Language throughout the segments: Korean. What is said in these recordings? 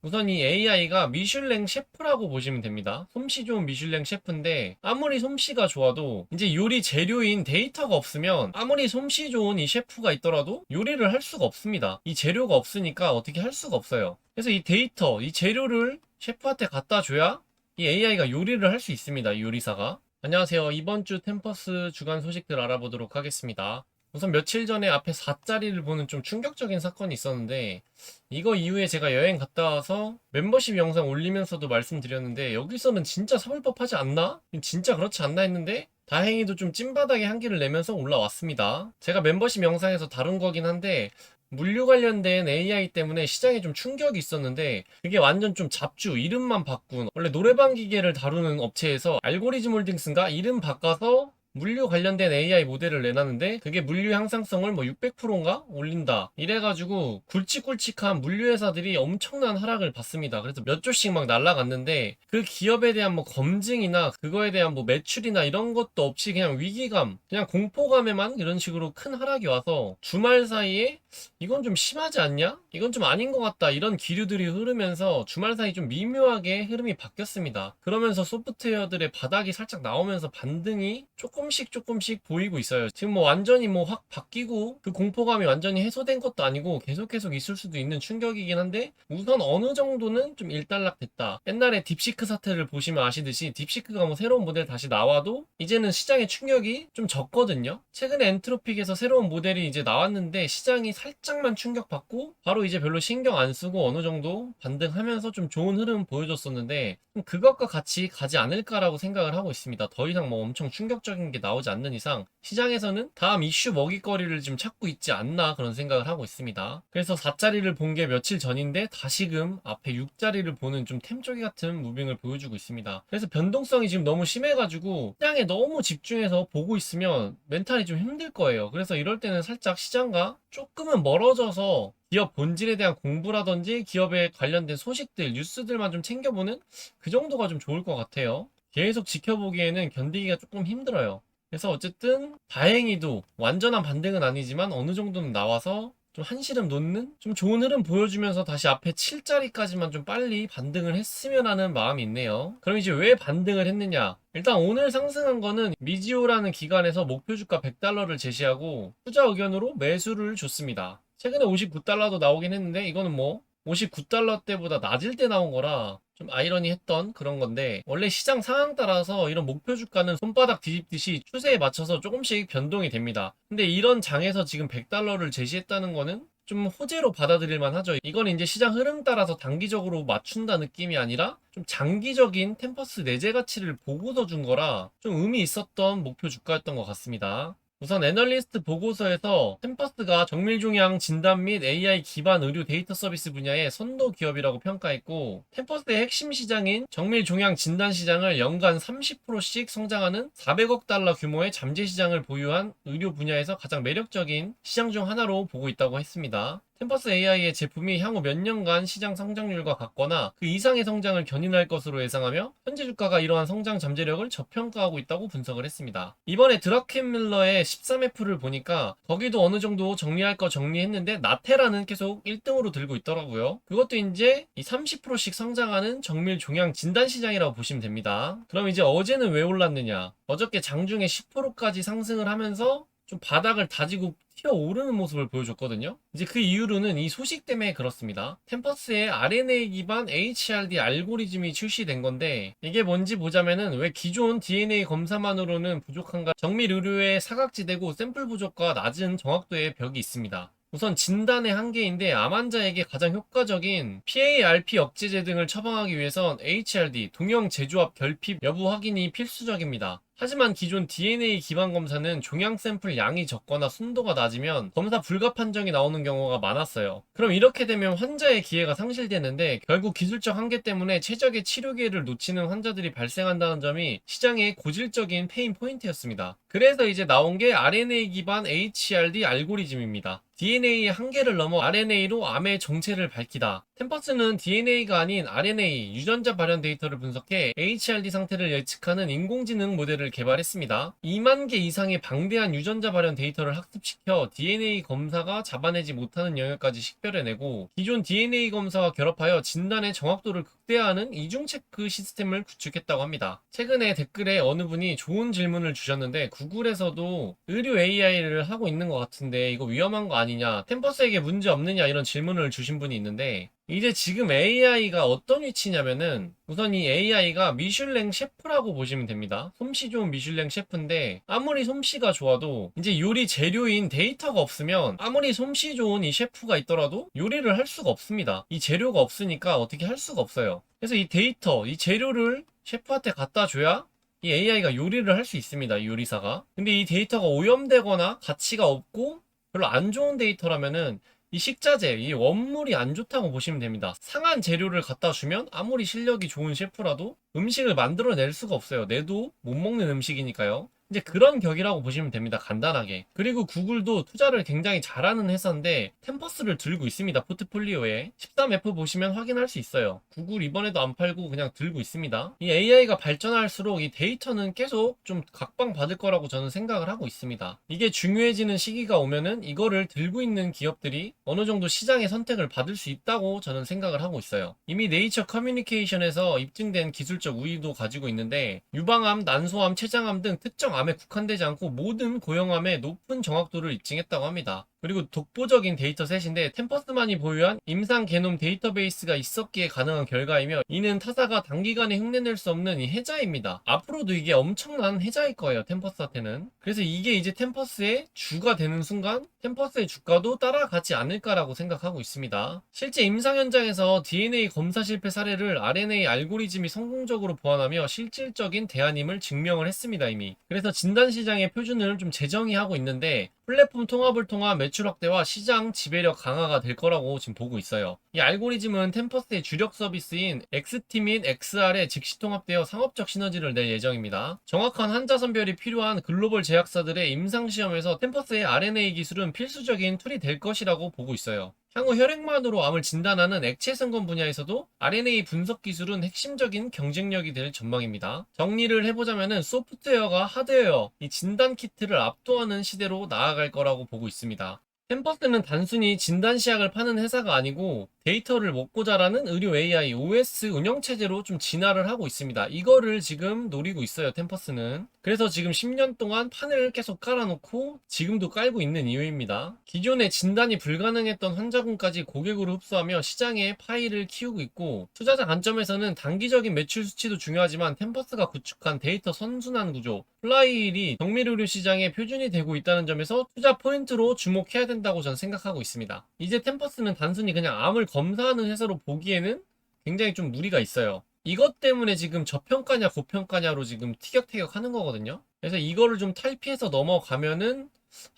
우선 이 AI가 미슐랭 셰프라고 보시면 됩니다. 솜씨 좋은 미슐랭 셰프인데 아무리 솜씨가 좋아도 이제 요리 재료인 데이터가 없으면 아무리 솜씨 좋은 이 셰프가 있더라도 요리를 할 수가 없습니다. 이 재료가 없으니까 어떻게 할 수가 없어요. 그래서 이 데이터, 이 재료를 셰프한테 갖다 줘야 이 AI가 요리를 할 수 있습니다. 이 요리사가. 안녕하세요. 이번 주 템퍼스 주간 소식들 알아보도록 하겠습니다. 우선 며칠 전에 앞에 4자리를 보는 좀 충격적인 사건이 있었는데 이거 이후에 제가 여행 갔다 와서 멤버십 영상 올리면서도 말씀드렸는데 여기서는 진짜 사물법하지 않나? 진짜 그렇지 않나 했는데 다행히도 좀 찐바닥의 한기를 내면서 올라왔습니다. 제가 멤버십 영상에서 다룬 거긴 한데 물류 관련된 AI 때문에 시장에 좀 충격이 있었는데 그게 완전 좀 잡주 이름만 바꾼 원래 노래방 기계를 다루는 업체에서 알고리즘 홀딩스인가 이름 바꿔서 물류 관련된 AI 모델을 내놨는데 그게 물류 향상성을 뭐 600%인가 올린다 이래가지고 굵직굵직한 물류 회사들이 엄청난 하락을 받습니다. 그래서 몇 조씩 막 날라갔는데 그 기업에 대한 뭐 검증이나 그거에 대한 뭐 매출이나 이런 것도 없이 그냥 위기감 그냥 공포감에만 이런 식으로 큰 하락이 와서 주말 사이에 이건 좀 심하지 않냐? 이건 좀 아닌 것 같다. 이런 기류들이 흐르면서 주말 사이 좀 미묘하게 흐름이 바뀌었습니다. 그러면서 소프트웨어들의 바닥이 살짝 나오면서 반등이 조금씩 보이고 있어요. 지금 뭐 완전히 뭐 확 바뀌고 그 공포감이 완전히 해소된 것도 아니고 계속 있을 수도 있는 충격이긴 한데 우선 어느 정도는 좀 일단락됐다. 옛날에 딥시크 사태를 보시면 아시듯이 딥시크가 뭐 새로운 모델 다시 나와도 이제는 시장의 충격이 좀 적거든요. 최근에 엔트로픽에서 새로운 모델이 이제 나왔는데 시장이 살짝만 충격받고 바로 이제 별로 신경 안 쓰고 어느 정도 반등하면서 좀 좋은 흐름 보여줬었는데 그것과 같이 가지 않을까라고 생각을 하고 있습니다. 더 이상 뭐 엄청 충격적인 게 나오지 않는 이상 시장에서는 다음 이슈 먹이거리를 좀 찾고 있지 않나 그런 생각을 하고 있습니다. 그래서 4자리를 본 게 며칠 전인데 다시금 앞에 6자리를 보는 좀 템쪽이 같은 무빙을 보여주고 있습니다. 그래서 변동성이 지금 너무 심해가지고 시장에 너무 집중해서 보고 있으면 멘탈이 좀 힘들 거예요. 그래서 이럴 때는 살짝 시장과 조금은 멀어져서 기업 본질에 대한 공부라든지 기업에 관련된 소식들, 뉴스들만 좀 챙겨보는 그 정도가 좀 좋을 것 같아요. 계속 지켜보기에는 견디기가 조금 힘들어요. 그래서 어쨌든 다행히도 완전한 반등은 아니지만 어느 정도는 나와서 좀 한시름 놓는 좀 좋은 흐름 보여주면서 다시 앞에 7자리까지만 좀 빨리 반등을 했으면 하는 마음이 있네요. 그럼 이제 왜 반등을 했느냐? 일단 오늘 상승한 거는 미지오라는 기관에서 목표 주가 100달러를 제시하고 투자 의견으로 매수를 줬습니다. 최근에 59달러도 나오긴 했는데 이거는 뭐 59달러 때보다 낮을 때 나온 거라 좀 아이러니했던 그런 건데 원래 시장 상황 따라서 이런 목표 주가는 손바닥 뒤집듯이 추세에 맞춰서 조금씩 변동이 됩니다. 근데 이런 장에서 지금 100달러를 제시했다는 거는 좀 호재로 받아들일 만하죠. 이건 이제 시장 흐름 따라서 단기적으로 맞춘다 느낌이 아니라 좀 장기적인 템퍼스 내재 가치를 보고서 준 거라 좀 의미 있었던 목표 주가였던 것 같습니다. 우선 애널리스트 보고서에서 템퍼스가 정밀종양 진단 및 AI 기반 의료 데이터 서비스 분야의 선도 기업이라고 평가했고 템퍼스의 핵심 시장인 정밀종양 진단 시장을 연간 30%씩 성장하는 400억 달러 규모의 잠재 시장을 보유한 의료 분야에서 가장 매력적인 시장 중 하나로 보고 있다고 했습니다. 템퍼스 AI의 제품이 향후 몇 년간 시장 성장률과 같거나 그 이상의 성장을 견인할 것으로 예상하며 현재 주가가 이러한 성장 잠재력을 저평가하고 있다고 분석을 했습니다. 이번에 드라켄밀러의 13F를 보니까 거기도 어느 정도 정리할 거 정리했는데 나테라는 계속 1등으로 들고 있더라고요. 그것도 이제 이 30%씩 성장하는 정밀 종양 진단 시장이라고 보시면 됩니다. 그럼 이제 어제는 왜 올랐느냐? 어저께 장중에 10%까지 상승을 하면서 좀 바닥을 다지고 튀어오르는 모습을 보여줬거든요. 이제 그 이유로는 이 소식 때문에 그렇습니다. 템퍼스의 RNA 기반 HRD 알고리즘이 출시된 건데 이게 뭔지 보자면은 왜 기존 DNA 검사만으로는 부족한가 정밀 의료의 사각지대고 샘플 부족과 낮은 정확도의 벽이 있습니다. 우선 진단의 한계인데 암 환자에게 가장 효과적인 PARP 억제제 등을 처방하기 위해선 HRD, 동형 재조합 결핍 여부 확인이 필수적입니다. 하지만 기존 DNA 기반 검사는 종양 샘플 양이 적거나 순도가 낮으면 검사 불가 판정이 나오는 경우가 많았어요. 그럼 이렇게 되면 환자의 기회가 상실되는데 결국 기술적 한계 때문에 최적의 치료 기회를 놓치는 환자들이 발생한다는 점이 시장의 고질적인 페인 포인트였습니다. 그래서 이제 나온 게 RNA 기반 HRD 알고리즘입니다. DNA의 한계를 넘어 RNA로 암의 정체를 밝히다. 템퍼스는 DNA가 아닌 RNA, 유전자 발현 데이터를 분석해 HRD 상태를 예측하는 인공지능 모델을 개발했습니다. 2만 개 이상의 방대한 유전자 발현 데이터를 학습시켜 DNA 검사가 잡아내지 못하는 영역까지 식별해내고 기존 DNA 검사와 결합하여 진단의 정확도를 극대화하는 이중 체크 시스템을 구축했다고 합니다. 최근에 댓글에 어느 분이 좋은 질문을 주셨는데 구글에서도 의료 AI를 하고 있는 것 같은데 이거 위험한 거 아니냐, 템퍼스에게 문제 없느냐 이런 질문을 주신 분이 있는데 이제 지금 AI가 어떤 위치냐면은 우선 이 AI가 미슐랭 셰프라고 보시면 됩니다. 솜씨 좋은 미슐랭 셰프인데 아무리 솜씨가 좋아도 이제 요리 재료인 데이터가 없으면 아무리 솜씨 좋은 이 셰프가 있더라도 요리를 할 수가 없습니다. 이 재료가 없으니까 어떻게 할 수가 없어요. 그래서 이 데이터, 이 재료를 셰프한테 갖다 줘야 이 AI가 요리를 할 수 있습니다. 이 요리사가. 근데 이 데이터가 오염되거나 가치가 없고 별로 안 좋은 데이터라면은 이 식자재, 이 원물이 안 좋다고 보시면 됩니다. 상한 재료를 갖다 주면 아무리 실력이 좋은 셰프라도 음식을 만들어낼 수가 없어요. 내도 못 먹는 음식이니까요. 이제 그런 격이라고 보시면 됩니다. 간단하게. 그리고 구글도 투자를 굉장히 잘하는 회사인데 템퍼스를 들고 있습니다. 포트폴리오에. 13F 보시면 확인할 수 있어요. 구글 이번에도 안 팔고 그냥 들고 있습니다. 이 AI가 발전할수록 이 데이터는 계속 좀 각광받을 거라고 저는 생각을 하고 있습니다. 이게 중요해지는 시기가 오면은 이거를 들고 있는 기업들이 어느 정도 시장의 선택을 받을 수 있다고 저는 생각을 하고 있어요. 이미 네이처 커뮤니케이션에서 입증된 기술적 우위도 가지고 있는데 유방암, 난소암, 췌장암 등 특정 암에 국한되지 않고 모든 고형암의 높은 정확도를 입증했다고 합니다. 그리고 독보적인 데이터셋인데 템퍼스만이 보유한 임상 게놈 데이터베이스가 있었기에 가능한 결과이며 이는 타사가 단기간에 흉내낼 수 없는 이 혜자입니다. 앞으로도 이게 엄청난 혜자일 거예요. 템퍼스한테는. 그래서 이게 이제 템퍼스의 주가 되는 순간 템퍼스의 주가도 따라가지 않을까라고 생각하고 있습니다. 실제 임상 현장에서 DNA 검사 실패 사례를 RNA 알고리즘이 성공적으로 보완하며 실질적인 대안임을 증명을 했습니다. 이미. 그래서 진단시장의 표준을 좀 재정의하고 있는데 플랫폼 통합을 통한 매출 확대와 시장 지배력 강화가 될 거라고 지금 보고 있어요. 이 알고리즘은 템퍼스의 주력 서비스인 XT 및 XR에 즉시 통합되어 상업적 시너지를 낼 예정입니다. 정확한 환자 선별이 필요한 글로벌 제약사들의 임상시험에서 템퍼스의 RNA 기술은 필수적인 툴이 될 것이라고 보고 있어요. 향후 혈액만으로 암을 진단하는 액체 성분 분야에서도 RNA 분석 기술은 핵심적인 경쟁력이 될 전망입니다. 정리를 해보자면은 소프트웨어가 하드웨어, 이 진단 키트를 압도하는 시대로 나아갈 거라고 보고 있습니다. 템퍼스는 단순히 진단시약을 파는 회사가 아니고 데이터를 먹고 자라는 의료 AI OS 운영체제로 좀 진화를 하고 있습니다. 이거를 지금 노리고 있어요, 템퍼스는. 그래서 지금 10년 동안 판을 계속 깔아놓고 지금도 깔고 있는 이유입니다. 기존에 진단이 불가능했던 환자군까지 고객으로 흡수하며 시장의 파이를 키우고 있고 투자자 관점에서는 단기적인 매출 수치도 중요하지만 템퍼스가 구축한 데이터 선순환 구조, 플라이힐이 정밀의료 시장의 표준이 되고 있다는 점에서 투자 포인트로 주목해야 된다고 저는 생각하고 있습니다. 이제 템퍼스는 단순히 그냥 암을 검사하는 회사로 보기에는 굉장히 좀 무리가 있어요. 이것 때문에 지금 저평가냐 고평가냐로 지금 티격태격 하는 거거든요. 그래서 이거를 좀 탈피해서 넘어가면은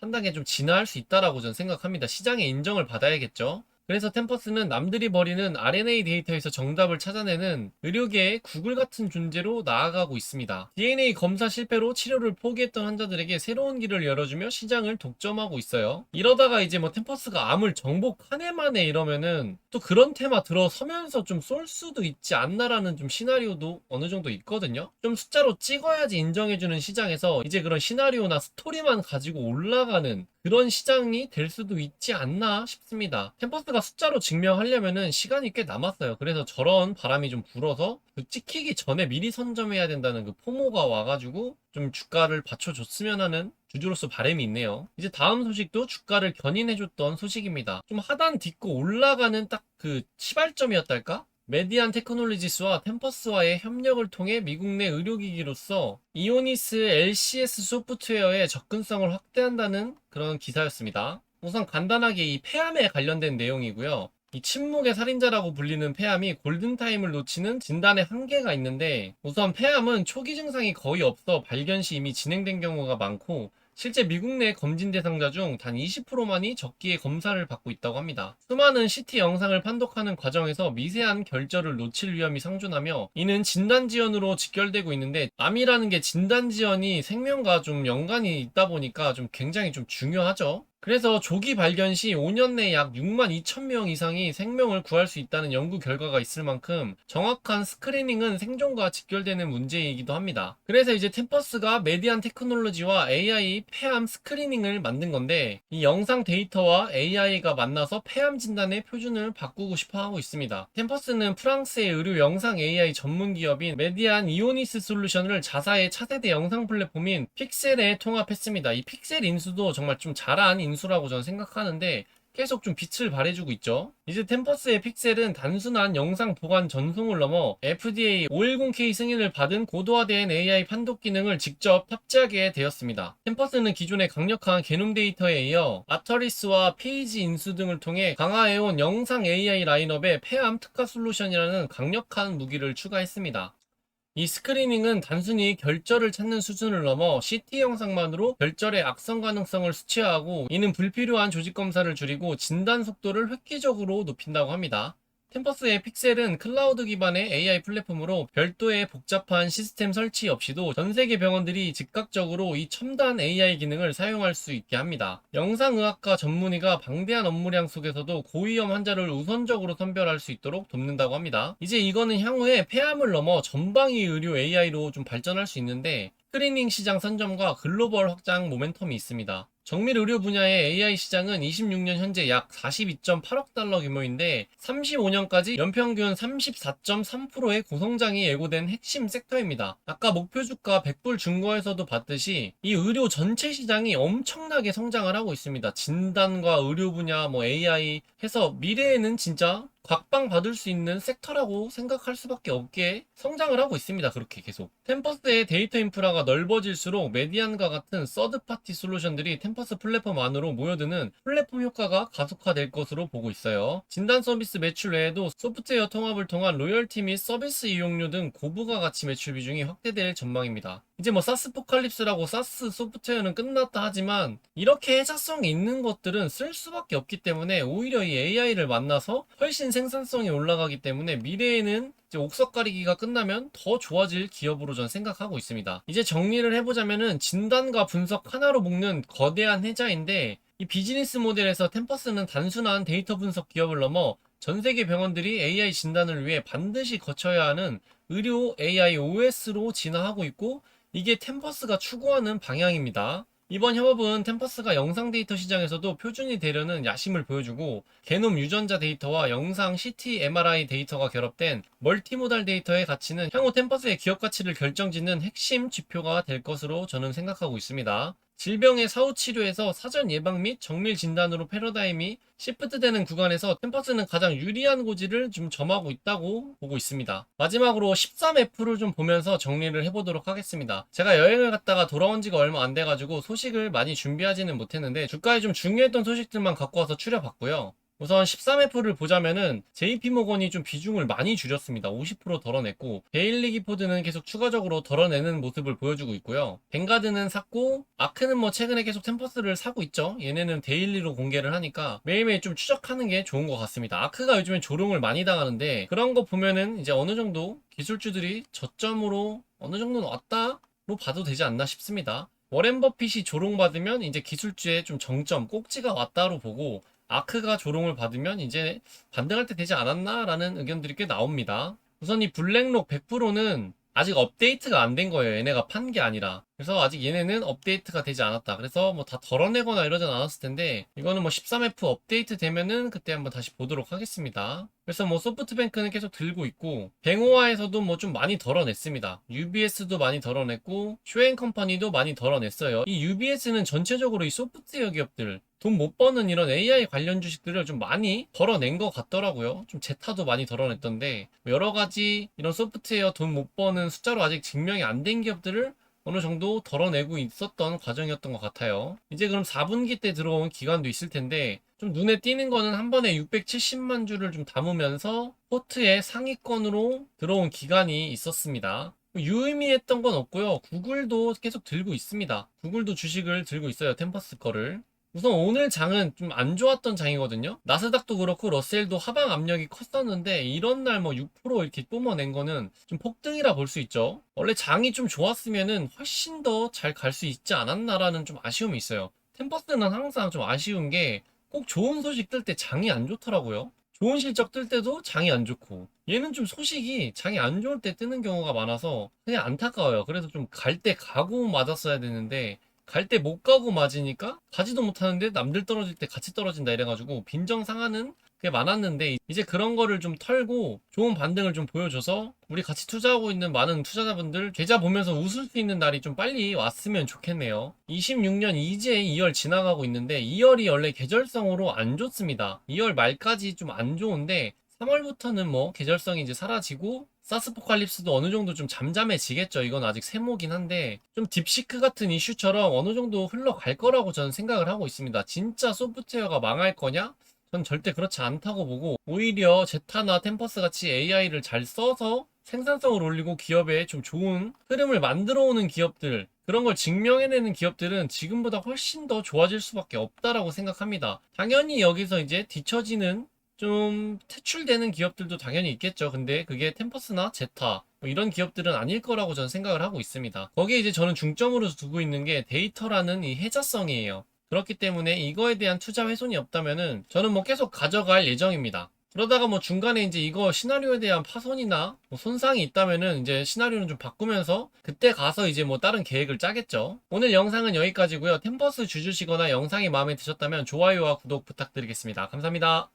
한 단계 좀 진화할 수 있다라고 저는 생각합니다. 시장의 인정을 받아야겠죠. 그래서 템퍼스는 남들이 버리는 RNA 데이터에서 정답을 찾아내는 의료계의 구글 같은 존재로 나아가고 있습니다. DNA 검사 실패로 치료를 포기했던 환자들에게 새로운 길을 열어주며 시장을 독점하고 있어요. 이러다가 이제 뭐 템퍼스가 암을 정복 한 해 만에 이러면은 또 그런 테마 들어서면서 좀 쏠 수도 있지 않나라는 좀 시나리오도 어느 정도 있거든요. 좀 숫자로 찍어야지 인정해주는 시장에서 이제 그런 시나리오나 스토리만 가지고 올라가는 그런 시장이 될 수도 있지 않나 싶습니다. 템퍼스가 숫자로 증명하려면은 시간이 꽤 남았어요. 그래서 저런 바람이 좀 불어서 그 찍히기 전에 미리 선점해야 된다는 그 포모가 와가지고 좀 주가를 받쳐줬으면 하는 주주로서 바람이 있네요. 이제 다음 소식도 주가를 견인해줬던 소식입니다. 좀 하단 딛고 올라가는 딱 그 시발점이었달까? 메디안 테크놀로지스와 템퍼스와의 협력을 통해 미국 내 의료기기로서 이오니스 LCS 소프트웨어의 접근성을 확대한다는 그런 기사였습니다. 우선 간단하게 이 폐암에 관련된 내용이고요. 이 침묵의 살인자라고 불리는 폐암이 골든타임을 놓치는 진단에 한계가 있는데 우선 폐암은 초기 증상이 거의 없어 발견 시 이미 진행된 경우가 많고 실제 미국 내 검진 대상자 중 단 20%만이 적기에 검사를 받고 있다고 합니다. 수많은 CT 영상을 판독하는 과정에서 미세한 결절을 놓칠 위험이 상존하며 이는 진단 지연으로 직결되고 있는데 암이라는 게 진단 지연이 생명과 좀 연관이 있다 보니까 좀 굉장히 좀 중요하죠. 그래서 조기 발견 시 5년 내 약 6만 2천 명 이상이 생명을 구할 수 있다는 연구 결과가 있을 만큼 정확한 스크리닝은 생존과 직결되는 문제이기도 합니다. 그래서 이제 템퍼스가 메디안 테크놀로지와 AI 폐암 스크리닝을 만든 건데, 이 영상 데이터와 AI가 만나서 폐암 진단의 표준을 바꾸고 싶어 하고 있습니다. 템퍼스는 프랑스의 의료 영상 AI 전문 기업인 메디안 이오니스 솔루션을 자사의 차세대 영상 플랫폼인 픽셀에 통합했습니다. 이 픽셀 인수도 정말 좀 잘한 인수라고 저는 생각하는데, 계속 좀 빛을 발해주고 있죠. 이제 템퍼스의 픽셀은 단순한 영상 보관 전송을 넘어 FDA 510K 승인을 받은 고도화된 AI 판독 기능을 직접 탑재하게 되었습니다. 템퍼스는 기존의 강력한 게놈 데이터에 이어 아터리스와 페이지 인수 등을 통해 강화해온 영상 AI 라인업에 폐암 특화 솔루션이라는 강력한 무기를 추가했습니다. 이 스크리닝은 단순히 결절을 찾는 수준을 넘어 CT 영상만으로 결절의 악성 가능성을 수치하고, 이는 불필요한 조직 검사를 줄이고 진단 속도를 획기적으로 높인다고 합니다. 템퍼스의 픽셀은 클라우드 기반의 AI 플랫폼으로 별도의 복잡한 시스템 설치 없이도 전 세계 병원들이 즉각적으로 이 첨단 AI 기능을 사용할 수 있게 합니다. 영상의학과 전문의가 방대한 업무량 속에서도 고위험 환자를 우선적으로 선별할 수 있도록 돕는다고 합니다. 이제 이거는 향후에 폐암을 넘어 전방위 의료 AI로 좀 발전할 수 있는데, 스크리닝 시장 선점과 글로벌 확장 모멘텀이 있습니다. 정밀 의료 분야의 AI 시장은 26년 현재 약 42.8억 달러 규모인데, 35년까지 연평균 34.3%의 고성장이 예고된 핵심 섹터입니다. 아까 목표 주가 100불 준거에서도 봤듯이 이 의료 전체 시장이 엄청나게 성장을 하고 있습니다. 진단과 의료 분야, AI 해서 미래에는 진짜 곽방 받을 수 있는 섹터라고 생각할 수밖에 없게 성장을 하고 있습니다. 그렇게 계속. 템퍼스의 데이터 인프라가 넓어질수록 메디안과 같은 서드파티 솔루션들이 템퍼스 플랫폼 안으로 모여드는 플랫폼 효과가 가속화될 것으로 보고 있어요. 진단 서비스 매출 외에도 소프트웨어 통합을 통한 로열티 및 서비스 이용료 등 고부가 가치 매출 비중이 확대될 전망입니다. 이제 사스 포칼립스라고 사스 소프트웨어는 끝났다 하지만, 이렇게 해자성이 있는 것들은 쓸 수밖에 없기 때문에 오히려 이 AI를 만나서 훨씬 생산성이 올라가기 때문에 미래에는 이제 옥석 가리기가 끝나면 더 좋아질 기업으로 전 생각하고 있습니다. 이제 정리를 해보자면은 진단과 분석 하나로 묶는 거대한 해자인데, 이 비즈니스 모델에서 템퍼스는 단순한 데이터 분석 기업을 넘어 전 세계 병원들이 AI 진단을 위해 반드시 거쳐야 하는 의료 AI OS로 진화하고 있고, 이게 템퍼스가 추구하는 방향입니다. 이번 협업은 템퍼스가 영상 데이터 시장에서도 표준이 되려는 야심을 보여주고, 게놈 유전자 데이터와 영상 CT, MRI 데이터가 결합된 멀티모달 데이터의 가치는 향후 템퍼스의 기업 가치를 결정짓는 핵심 지표가 될 것으로 저는 생각하고 있습니다. 질병의 사후 치료에서 사전 예방 및 정밀 진단으로 패러다임이 시프트되는 구간에서 템퍼스는 가장 유리한 고지를 좀 점하고 있다고 보고 있습니다. 마지막으로 13F를 좀 보면서 정리를 해보도록 하겠습니다. 제가 여행을 갔다가 돌아온 지가 얼마 안 돼가지고 소식을 많이 준비하지는 못했는데, 주가에 좀 중요했던 소식들만 갖고 와서 추려봤고요. 우선 13F를 보자면은 JP모건이 좀 비중을 많이 줄였습니다. 50% 덜어냈고, 데일리 기포드는 계속 추가적으로 덜어내는 모습을 보여주고 있고요. 뱅가드는 샀고, 아크는 최근에 계속 템퍼스를 사고 있죠. 얘네는 데일리로 공개를 하니까 매일매일 좀 추적하는 게 좋은 것 같습니다. 아크가 요즘엔 조롱을 많이 당하는데, 그런 거 보면은 이제 어느 정도 기술주들이 저점으로 어느 정도는 왔다로 봐도 되지 않나 싶습니다. 워렌 버핏이 조롱받으면 이제 기술주의 좀 정점, 꼭지가 왔다로 보고, 아크가 조롱을 받으면 이제 반등할 때 되지 않았나 라는 의견들이 꽤 나옵니다. 우선 이 블랙록 100%는 아직 업데이트가 안 된 거예요. 얘네가 판 게 아니라. 그래서 아직 얘네는 업데이트가 되지 않았다. 그래서 다 덜어내거나 이러진 않았을 텐데, 이거는 13F 업데이트 되면은 그때 한번 다시 보도록 하겠습니다. 그래서 소프트뱅크는 계속 들고 있고, 뱅오아에서도 좀 많이 덜어냈습니다. UBS도 많이 덜어냈고, 쇼앤컴퍼니도 많이 덜어냈어요. 이 UBS는 전체적으로 이 소프트웨어 기업들, 돈 못 버는 이런 AI 관련 주식들을 좀 많이 덜어낸 것 같더라고요. 좀 제타도 많이 덜어냈던데, 여러 가지 이런 소프트웨어 돈 못 버는 숫자로 아직 증명이 안 된 기업들을 어느 정도 덜어내고 있었던 과정이었던 것 같아요. 이제 그럼 4분기 때 들어온 기관도 있을 텐데, 좀 눈에 띄는 거는 한 번에 670만 주를 좀 담으면서 포트의 상위권으로 들어온 기관이 있었습니다. 유의미했던 건 없고요. 구글도 계속 들고 있습니다. 구글도 주식을 들고 있어요. 템퍼스 거를. 우선 오늘 장은 좀 안 좋았던 장이거든요. 나스닥도 그렇고 러셀도 하방 압력이 컸었는데, 이런 날 6% 이렇게 뿜어낸 거는 좀 폭등이라 볼 수 있죠. 원래 장이 좀 좋았으면은 훨씬 더 잘 갈 수 있지 않았나라는 좀 아쉬움이 있어요. 템퍼스는 항상 좀 아쉬운 게 꼭 좋은 소식 뜰 때 장이 안 좋더라고요. 좋은 실적 뜰 때도 장이 안 좋고 얘는 좀 소식이 장이 안 좋을 때 뜨는 경우가 많아서 그냥 안타까워요. 그래서 좀 갈 때 가고 맞았어야 되는데 갈 때 못 가고 맞으니까 가지도 못하는데 남들 떨어질 때 같이 떨어진다 이래가지고 빈정 상하는 게 많았는데 이제 그런 거를 좀 털고 좋은 반등을 좀 보여줘서 우리 같이 투자하고 있는 많은 투자자분들 계좌 보면서 웃을 수 있는 날이 좀 빨리 왔으면 좋겠네요. 26년 이제 2월 지나가고 있는데 2월이 원래 계절성으로 안 좋습니다. 2월 말까지 좀 안 좋은데 3월부터는 뭐 계절성이 이제 사라지고 사스포칼립스도 어느 정도 좀 잠잠해지겠죠. 이건 아직 세모긴 한데 좀 딥시크 같은 이슈처럼 어느 정도 흘러갈 거라고 저는 생각을 하고 있습니다. 진짜 소프트웨어가 망할 거냐? 전 절대 그렇지 않다고 보고 오히려 제타나 템퍼스 같이 AI를 잘 써서 생산성을 올리고 기업에 좀 좋은 흐름을 만들어 오는 기업들 그런 걸 증명해내는 기업들은 지금보다 훨씬 더 좋아질 수밖에 없다라고 생각합니다. 당연히 여기서 이제 뒤처지는 좀 퇴출되는 기업들도 당연히 있겠죠. 근데 그게 템퍼스나 제타 뭐 이런 기업들은 아닐 거라고 저는 생각을 하고 있습니다. 거기에 이제 저는 중점으로 두고 있는 게 데이터라는 이 해자성이에요. 그렇기 때문에 이거에 대한 투자 훼손이 없다면은 저는 뭐 계속 가져갈 예정입니다. 그러다가 뭐 중간에 이제 이거 시나리오에 대한 파손이나 뭐 손상이 있다면은 이제 시나리오는 좀 바꾸면서 그때 가서 이제 뭐 다른 계획을 짜겠죠. 오늘 영상은 여기까지고요. 템퍼스 주주시거나 영상이 마음에 드셨다면 좋아요와 구독 부탁드리겠습니다. 감사합니다.